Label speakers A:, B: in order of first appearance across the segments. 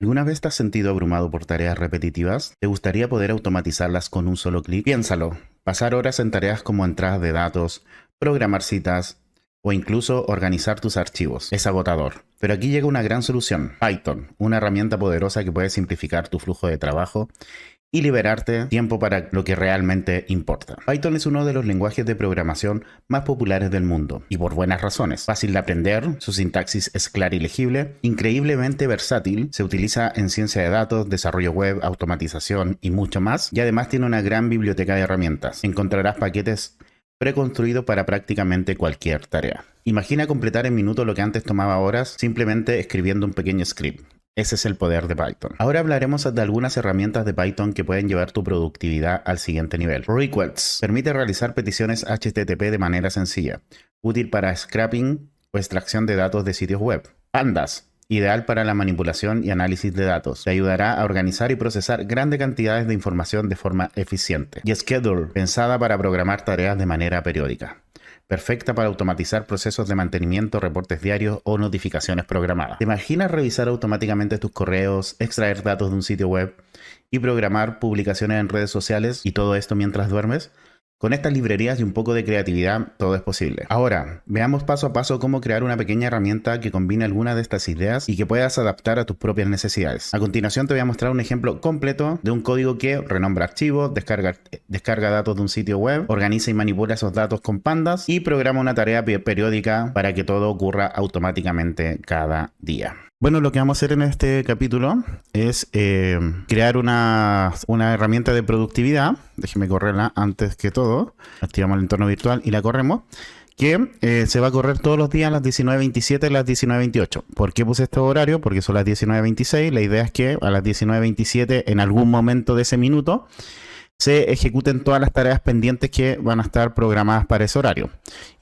A: ¿Alguna vez te has sentido abrumado por tareas repetitivas? ¿Te gustaría poder automatizarlas con un solo clic? Piénsalo. Pasar horas en tareas como entradas de datos, programar citas o incluso organizar tus archivos es agotador. Pero aquí llega una gran solución: Python, una herramienta poderosa que puede simplificar tu flujo de trabajo y liberarte tiempo para lo que realmente importa. Python es uno de los lenguajes de programación más populares del mundo, y por buenas razones. Fácil de aprender, su sintaxis es clara y legible, increíblemente versátil, se utiliza en ciencia de datos, desarrollo web, automatización y mucho más, y además tiene una gran biblioteca de herramientas. Encontrarás paquetes preconstruidos para prácticamente cualquier tarea. Imagina completar en minutos lo que antes tomaba horas simplemente escribiendo un pequeño script. Ese es el poder de Python. Ahora hablaremos de algunas herramientas de Python que pueden llevar tu productividad al siguiente nivel. Requests permite realizar peticiones HTTP de manera sencilla, útil para scraping o extracción de datos de sitios web. Pandas, ideal para la manipulación y análisis de datos. Te ayudará a organizar y procesar grandes cantidades de información de forma eficiente. Y Schedule, pensada para programar tareas de manera periódica. Perfecta para automatizar procesos de mantenimiento, reportes diarios o notificaciones programadas. ¿Te imaginas revisar automáticamente tus correos, extraer datos de un sitio web y programar publicaciones en redes sociales, y todo esto mientras duermes? Con estas librerías y un poco de creatividad, todo es posible. Ahora, veamos paso a paso cómo crear una pequeña herramienta que combine algunas de estas ideas y que puedas adaptar a tus propias necesidades. A continuación te voy a mostrar un ejemplo completo de un código que renombra archivos, descarga datos de un sitio web, organiza y manipula esos datos con pandas y programa una tarea periódica para que todo ocurra automáticamente cada día. Bueno, lo que vamos a hacer en este capítulo es crear una herramienta de productividad. Déjeme correrla antes que todo. Activamos el entorno virtual y la corremos. Que se va a correr todos los días a las 19:27 y las 19:28. ¿Por qué puse este horario? Porque son las 19:26. La idea es que a las 19:27, en algún momento de ese minuto, se ejecuten todas las tareas pendientes que van a estar programadas para ese horario.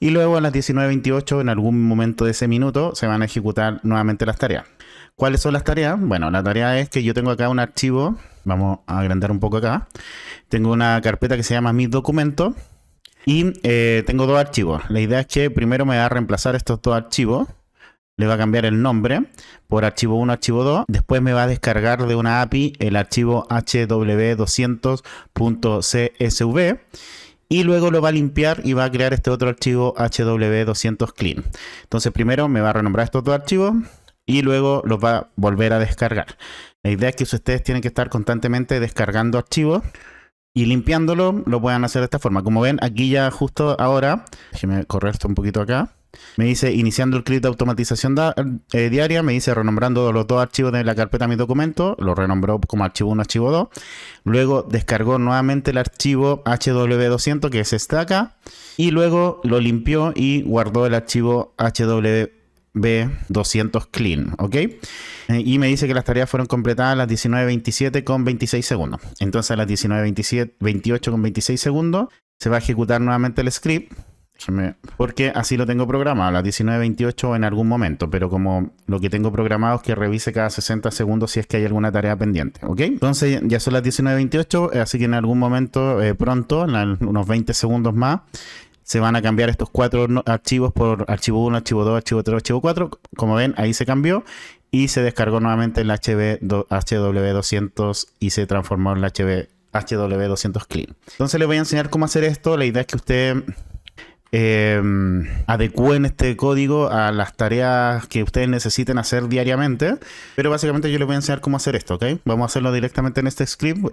A: Y luego a las 19:28, en algún momento de ese minuto, se van a ejecutar nuevamente las tareas. ¿Cuáles son las tareas? Bueno, la tarea es que yo tengo acá un archivo. Vamos a agrandar un poco acá. Tengo una carpeta que se llama Mis Documentos. Y tengo dos archivos. La idea es que primero me va a reemplazar estos dos archivos. Le va a cambiar el nombre por archivo 1, archivo 2. Después me va a descargar de una API el archivo hw200.csv. Y luego lo va a limpiar y va a crear este otro archivo hw200clean. Entonces primero me va a renombrar estos dos archivos y luego los va a volver a descargar. La idea es que ustedes tienen que estar constantemente descargando archivos y limpiándolo. Lo puedan hacer de esta forma. Como ven, aquí ya justo ahora, déjenme correr esto un poquito acá. Me dice iniciando el clip de automatización diaria. Me dice renombrando los dos archivos de la carpeta Mis Documentos. Lo renombró como archivo 1, archivo 2. Luego descargó nuevamente el archivo hw200, que es este acá. Y luego lo limpió y guardó el archivo hw200clean. ¿Ok? Y me dice que las tareas fueron completadas a las 19:27 con 26 segundos. Entonces a las 19:28 con 26 segundos se va a ejecutar nuevamente el script. Porque así lo tengo programado, a las 19:28 en algún momento, pero como lo que tengo programado es que revise cada 60 segundos si es que hay alguna tarea pendiente, ¿ok? Entonces ya son las 19:28, así que en algún momento pronto, en unos 20 segundos más, se van a cambiar estos cuatro archivos por archivo 1, archivo 2, archivo 3, archivo 4. Como ven, ahí se cambió y se descargó nuevamente el hw200 y se transformó en el hw200clean. Entonces les voy a enseñar cómo hacer esto. La idea es que usted adecúen este código a las tareas que ustedes necesiten hacer diariamente, pero básicamente yo les voy a enseñar cómo hacer esto, ¿ok? Vamos a hacerlo directamente en este script,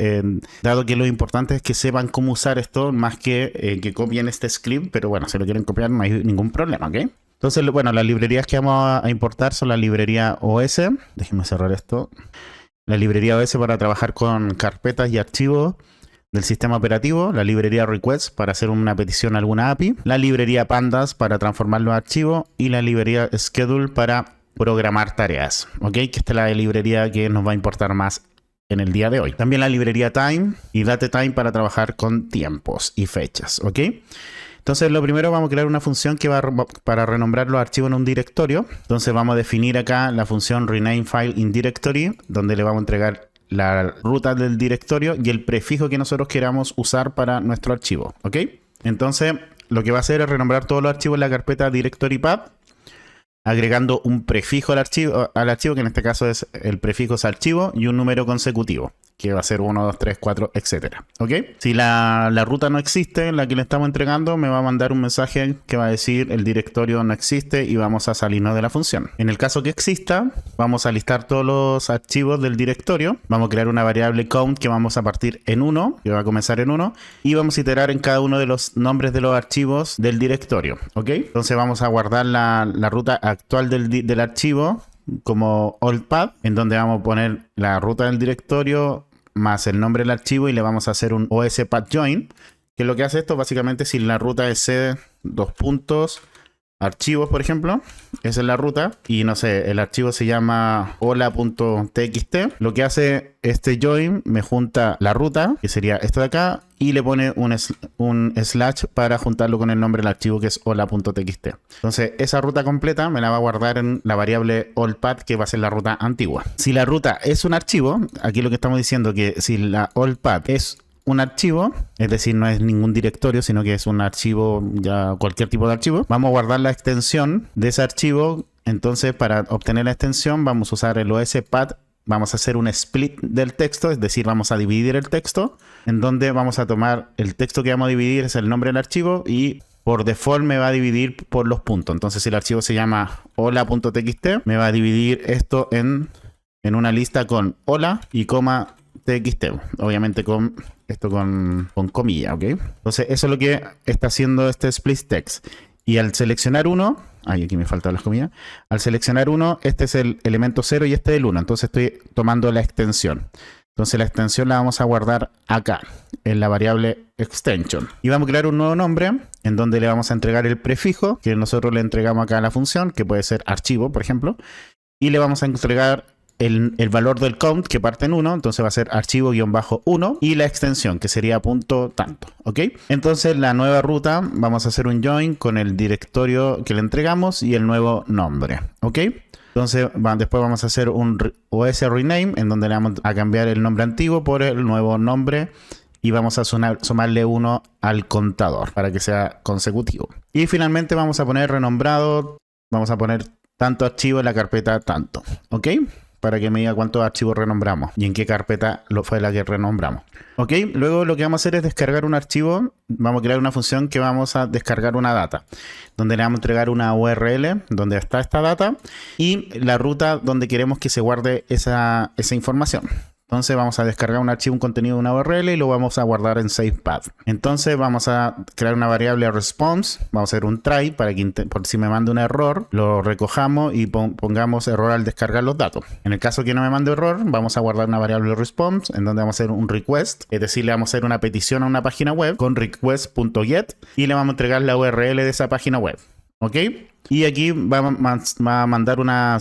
A: dado que lo importante es que sepan cómo usar esto más que copien este script, pero bueno, si lo quieren copiar no hay ningún problema, ¿ok? Entonces, bueno, las librerías que vamos a importar son la librería OS. Déjenme cerrar esto. La librería OS para trabajar con carpetas y archivos del sistema operativo, la librería Requests para hacer una petición a alguna API, la librería Pandas para transformar los archivos y la librería Schedule para programar tareas, ¿ok? Que esta es la librería que nos va a importar más en el día de hoy. También la librería Time y DateTime para trabajar con tiempos y fechas, ¿ok? Entonces lo primero vamos a crear una función que va para renombrar los archivos en un directorio. Entonces vamos a definir acá la función rename file in directory, donde le vamos a entregar la ruta del directorio y el prefijo que nosotros queramos usar para nuestro archivo, ¿ok? Entonces lo que va a hacer es renombrar todos los archivos en la carpeta directory path agregando un prefijo al archivo, que en este caso es el prefijo es archivo, y un número consecutivo, que va a ser 1, 2, 3, 4, etcétera. ¿Ok? Si la ruta no existe, la que le estamos entregando, me va a mandar un mensaje que va a decir el directorio no existe y vamos a salirnos de la función. En el caso que exista, vamos a listar todos los archivos del directorio. Vamos a crear una variable count que vamos a partir en 1, que va a comenzar en 1, y vamos a iterar en cada uno de los nombres de los archivos del directorio. ¿Ok? Entonces vamos a guardar la ruta actual del archivo como old path, en donde vamos a poner la ruta del directorio más el nombre del archivo y le vamos a hacer un os path join, que lo que hace esto básicamente, si la ruta es c dos puntos archivos, por ejemplo, esa es la ruta, y no sé, el archivo se llama hola.txt, lo que hace este join me junta la ruta, que sería esto de acá, y le pone un slash para juntarlo con el nombre del archivo, que es hola.txt. Entonces esa ruta completa me la va a guardar en la variable allPath, que va a ser la ruta antigua. Si la ruta es un archivo, aquí lo que estamos diciendo que si la allPath es un archivo, es decir, no es ningún directorio, sino que es un archivo, ya cualquier tipo de archivo, vamos a guardar la extensión de ese archivo. Entonces, para obtener la extensión, vamos a usar el OSPath, vamos a hacer un split del texto, es decir, vamos a dividir el texto, en donde vamos a tomar el texto que vamos a dividir, es el nombre del archivo, y por default me va a dividir por los puntos. Entonces, si el archivo se llama hola.txt, me va a dividir esto en una lista con hola y coma txt, obviamente con esto con comilla, ¿ok? Entonces eso es lo que está haciendo este split text. Y al seleccionar uno, aquí me faltan las comillas, al seleccionar uno, este es el elemento 0 y este es el 1, entonces estoy tomando la extensión. Entonces la extensión la vamos a guardar acá, en la variable extension. Y vamos a crear un nuevo nombre, en donde le vamos a entregar el prefijo, que nosotros le entregamos acá a la función, que puede ser archivo, por ejemplo, y le vamos a entregar el valor del count, que parte en 1, entonces va a ser archivo-1, y la extensión, que sería punto tanto, ¿ok? Entonces la nueva ruta, vamos a hacer un join con el directorio que le entregamos y el nuevo nombre, ¿ok? Entonces después vamos a hacer un OS rename, en donde le vamos a cambiar el nombre antiguo por el nuevo nombre, y vamos a sumarle 1 al contador para que sea consecutivo. Y finalmente vamos a poner renombrado, vamos a poner tanto archivo en la carpeta tanto, ¿ok? Para que me diga cuántos archivos renombramos y en qué carpeta fue la que renombramos. Ok, luego lo que vamos a hacer es descargar un archivo. Vamos a crear una función que vamos a descargar una data, donde le vamos a entregar una URL donde está esta data y la ruta donde queremos que se guarde esa información. Entonces vamos a descargar un archivo, un contenido de una URL y lo vamos a guardar en SavePath. Entonces vamos a crear una variable response, vamos a hacer un try para que por si me manda un error, lo recojamos y pongamos error al descargar los datos. En el caso que no me mande error, vamos a guardar una variable response en donde vamos a hacer un request, es decir, le vamos a hacer una petición a una página web con request.get y le vamos a entregar la URL de esa página web. ¿Ok? Y aquí va a mandar una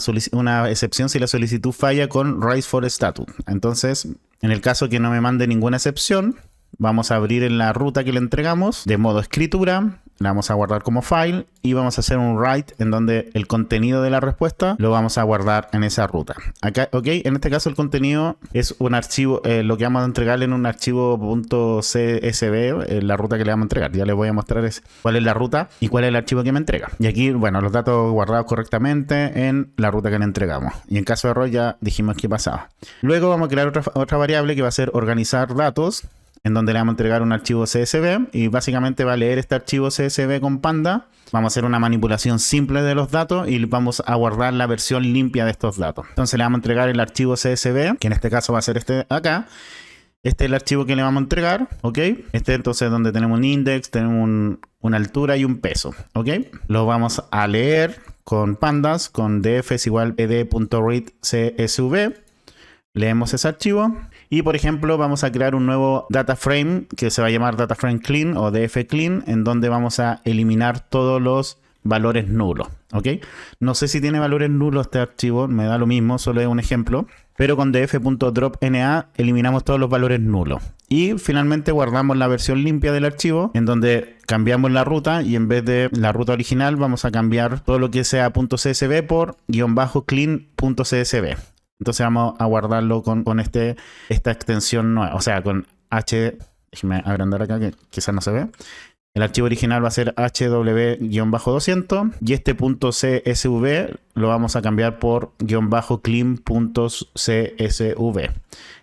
A: excepción si la solicitud falla con raise for status. Entonces, en el caso que no me mande ninguna excepción, vamos a abrir en la ruta que le entregamos de modo escritura, la vamos a guardar como file y vamos a hacer un write en donde el contenido de la respuesta lo vamos a guardar en esa ruta. Acá, ok, en este caso el contenido es un archivo, lo que vamos a entregarle en un archivo .csv, la ruta que le vamos a entregar. Ya les voy a mostrar cuál es la ruta y cuál es el archivo que me entrega. Y aquí, bueno, los datos guardados correctamente en la ruta que le entregamos. Y en caso de error ya dijimos qué pasaba. Luego vamos a crear otra variable que va a ser organizar datos, en donde le vamos a entregar un archivo CSV y básicamente va a leer este archivo CSV con Panda. Vamos a hacer una manipulación simple de los datos y vamos a guardar la versión limpia de estos datos. Entonces le vamos a entregar el archivo CSV, que en este caso va a ser este acá. Este es el archivo que le vamos a entregar, ¿ok? Este entonces donde tenemos un index, tenemos una altura y un peso, ¿ok? Lo vamos a leer con pandas, con df es igual ed.read csv. Leemos ese archivo y, por ejemplo, vamos a crear un nuevo data frame que se va a llamar data frame clean o df clean, en donde vamos a eliminar todos los valores nulos, ¿ok? No sé si tiene valores nulos este archivo, me da lo mismo, solo es un ejemplo, pero con df.dropna eliminamos todos los valores nulos. Y finalmente guardamos la versión limpia del archivo, en donde cambiamos la ruta y en vez de la ruta original vamos a cambiar todo lo que sea .csv por --clean.csv. Entonces vamos a guardarlo con esta extensión nueva, o sea, con h, déjeme agrandar acá que quizás no se ve, El archivo original va a ser hw-200 y este .csv lo vamos a cambiar por -clean.csv.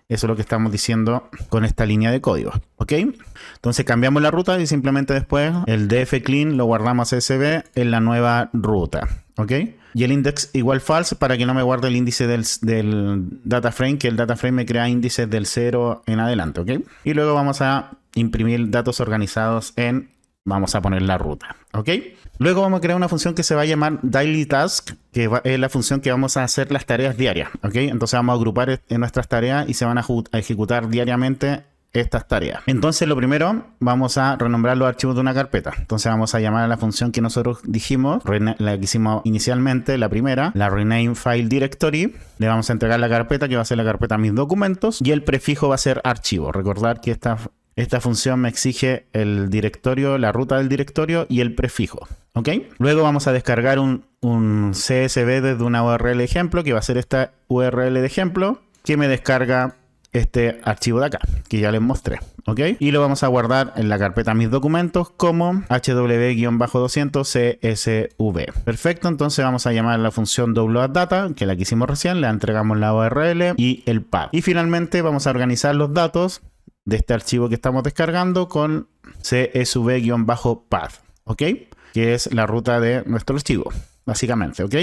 A: Eso es lo que estamos diciendo con esta línea de código, ¿ok? Entonces cambiamos la ruta y simplemente después el df clean lo guardamos a csv en la nueva ruta, ¿ok? Y el index igual false para que no me guarde el índice del data frame, que el data frame me crea índices del 0 en adelante, ¿ok? Y luego vamos a imprimir datos organizados vamos a poner la ruta, ¿ok? Luego vamos a crear una función que se va a llamar daily task, que es la función que vamos a hacer las tareas diarias, ¿ok? Entonces vamos a agrupar en nuestras tareas y se van a ejecutar diariamente estas tareas. Entonces lo primero, vamos a renombrar los archivos de una carpeta. Entonces vamos a llamar a la función que nosotros dijimos, la que hicimos inicialmente, la primera, la rename file directory. Le vamos a entregar la carpeta, que va a ser la carpeta mis documentos, y el prefijo va a ser archivo. Recordar que esta función me exige el directorio, la ruta del directorio y el prefijo, ¿ok? Luego vamos a descargar un CSV desde una URL de ejemplo, que va a ser esta URL de ejemplo, que me descarga este archivo de acá, que ya les mostré, ¿ok? Y lo vamos a guardar en la carpeta mis documentos como hw-200 csv. Perfecto, entonces vamos a llamar a la función download-data, que es la que hicimos recién, le entregamos la URL y el path. Y finalmente vamos a organizar los datos de este archivo que estamos descargando con csv-path, ¿ok? Que es la ruta de nuestro archivo, básicamente, ¿ok?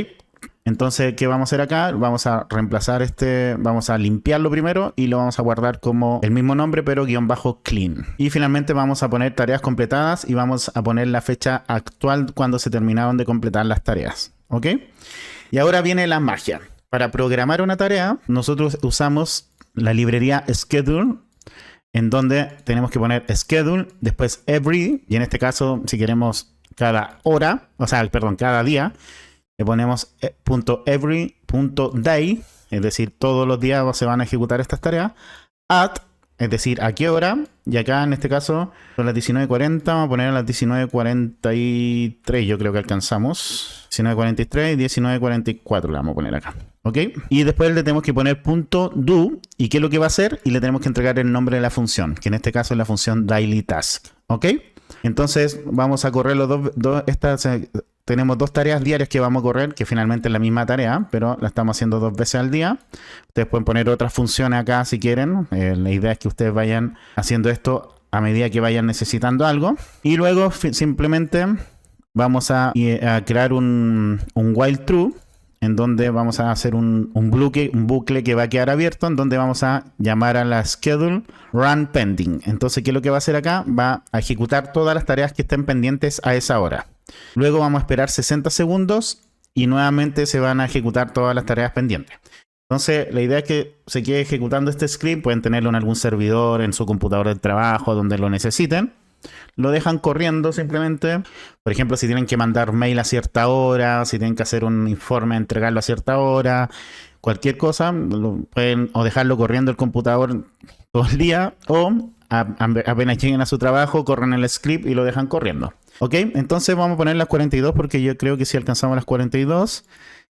A: Entonces, ¿qué vamos a hacer acá? Vamos a reemplazar vamos a limpiarlo primero y lo vamos a guardar como el mismo nombre, pero --clean. Y finalmente vamos a poner tareas completadas y vamos a poner la fecha actual cuando se terminaron de completar las tareas, ¿ok? Y ahora viene la magia. Para programar una tarea, nosotros usamos la librería schedule, en donde tenemos que poner schedule, después every, y en este caso, si queremos cada hora, cada día, le ponemos .every.day, es decir, todos los días se van a ejecutar estas tareas, at, es decir, a qué hora, y acá en este caso son las 19:40, vamos a poner a las 19:43, yo creo que alcanzamos, 19:43 y 19:44 le vamos a poner acá, ¿ok? Y después le tenemos que poner .do, y qué es lo que va a hacer, y le tenemos que entregar el nombre de la función, que en este caso es la función daily task, ¿ok? Entonces vamos a correr tenemos dos tareas diarias que vamos a correr, que finalmente es la misma tarea, pero la estamos haciendo 2 veces al día. Ustedes pueden poner otras funciones acá si quieren. La idea es que ustedes vayan haciendo esto a medida que vayan necesitando algo. Y luego simplemente vamos a crear un while true, en donde vamos a hacer un bucle que va a quedar abierto, en donde vamos a llamar a la schedule run pending. Entonces, ¿qué es lo que va a hacer acá? Va a ejecutar todas las tareas que estén pendientes a esa hora. Luego vamos a esperar 60 segundos y nuevamente se van a ejecutar todas las tareas pendientes. Entonces, la idea es que se quede ejecutando este script. Pueden tenerlo en algún servidor, en su computador de trabajo, donde lo necesiten. Lo dejan corriendo simplemente. Por ejemplo, si tienen que mandar mail a cierta hora, si tienen que hacer un informe, entregarlo a cierta hora, cualquier cosa, pueden o dejarlo corriendo el computador todo el día, o apenas lleguen a su trabajo, corren el script y lo dejan corriendo. Ok, entonces vamos a poner las 42 porque yo creo que sí alcanzamos las 42.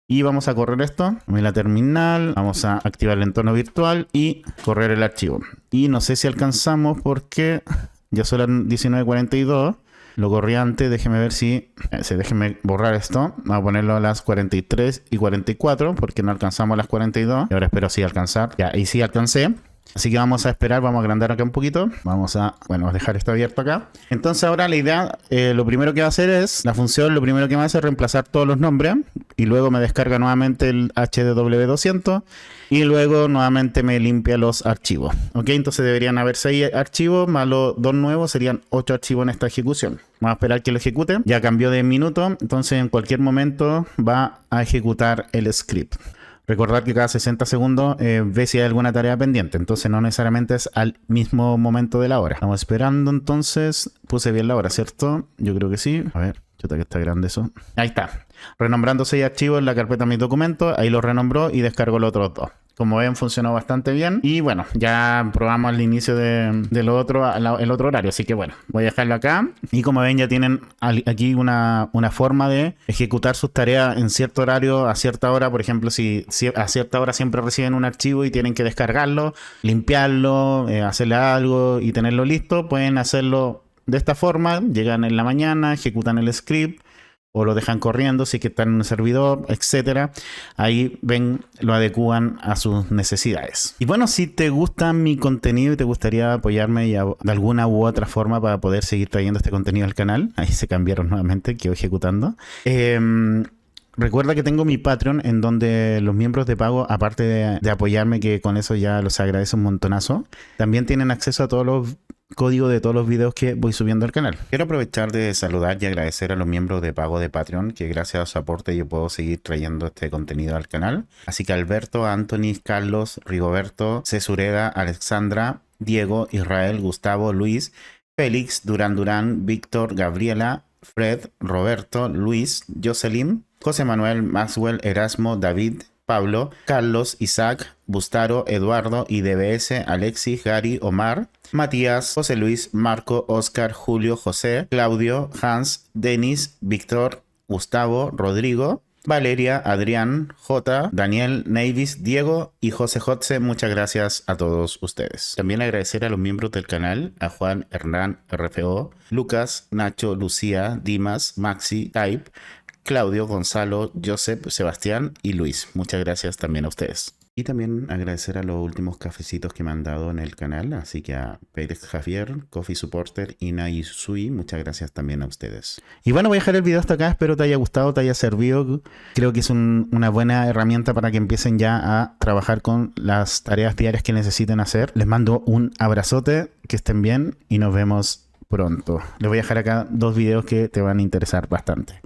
A: Y vamos a correr esto en la terminal, vamos a activar el entorno virtual y correr el archivo. Y no sé si alcanzamos porque ya son las 19:42. Lo corrí antes, déjeme ver si... déjeme borrar esto. Vamos a ponerlo a las 43 y 44 porque no alcanzamos las 42. Y ahora espero sí alcanzar. Ya, ahí sí alcancé. Así que vamos a esperar, vamos a agrandar acá un poquito. Vamos a, dejar esto abierto acá. Entonces ahora la idea, lo primero que va a hacer es, la función lo primero que va a hacer es reemplazar todos los nombres. Y luego me descarga nuevamente el hw-200. Y luego nuevamente me limpia los archivos. Ok, entonces deberían haber 6 archivos, más los 2 nuevos, serían 8 archivos en esta ejecución. Vamos a esperar que lo ejecute. Ya cambió de minuto, entonces en cualquier momento va a ejecutar el script. Recordar que cada 60 segundos ve si hay alguna tarea pendiente, entonces no necesariamente es al mismo momento de la hora. Estamos esperando entonces. Puse bien la hora, ¿cierto? Yo creo que sí. A ver, chuta que está grande eso. Ahí está. Renombrando 6 archivos en la carpeta mis documentos. Ahí los renombró y descargó los otros 2. Como ven, funcionó bastante bien. Y bueno, ya probamos el inicio el otro horario. Así que bueno, voy a dejarlo acá. Y como ven, ya tienen aquí una forma de ejecutar sus tareas en cierto horario, a cierta hora. Por ejemplo, si a cierta hora siempre reciben un archivo y tienen que descargarlo, limpiarlo, hacerle algo y tenerlo listo, pueden hacerlo de esta forma, llegan en la mañana, ejecutan el script o lo dejan corriendo si es que están en un servidor, etcétera. Ahí ven, lo adecúan a sus necesidades. Y bueno, si te gusta mi contenido y te gustaría apoyarme de alguna u otra forma para poder seguir trayendo este contenido al canal, ahí se cambiaron nuevamente, quedo ejecutando. Recuerda que tengo mi Patreon en donde los miembros de pago, aparte de apoyarme, que con eso ya los agradezco un montonazo, también tienen acceso a todos los códigos de todos los videos que voy subiendo al canal. Quiero aprovechar de saludar y agradecer a los miembros de pago de Patreon, que gracias a su aporte yo puedo seguir trayendo este contenido al canal. Así que Alberto, Anthony, Carlos, Rigoberto, Cesureda, Alexandra, Diego, Israel, Gustavo, Luis, Félix, Durán, Víctor, Gabriela, Fred, Roberto, Luis, Jocelyn, José Manuel, Maxwell, Erasmo, David, Pablo, Carlos, Isaac, Bustaro, Eduardo, IDBS, Alexis, Gary, Omar, Matías, José Luis, Marco, Oscar, Julio, José, Claudio, Hans, Denis, Víctor, Gustavo, Rodrigo, Valeria, Adrián, J, Daniel, Nevis, Diego y José Jotze. Muchas gracias a todos ustedes. También agradecer a los miembros del canal, a Juan, Hernán, RFO, Lucas, Nacho, Lucía, Dimas, Maxi, Type, Claudio, Gonzalo, Joseph, Sebastián y Luis. Muchas gracias también a ustedes. Y también agradecer a los últimos cafecitos que me han dado en el canal. Así que a Pérez Javier, Coffee Supporter, Ina y Sui. Muchas gracias también a ustedes. Y bueno, voy a dejar el video hasta acá. Espero te haya gustado, te haya servido. Creo que es una buena herramienta para que empiecen ya a trabajar con las tareas diarias que necesiten hacer. Les mando un abrazote, que estén bien y nos vemos pronto. Les voy a dejar acá 2 videos que te van a interesar bastante.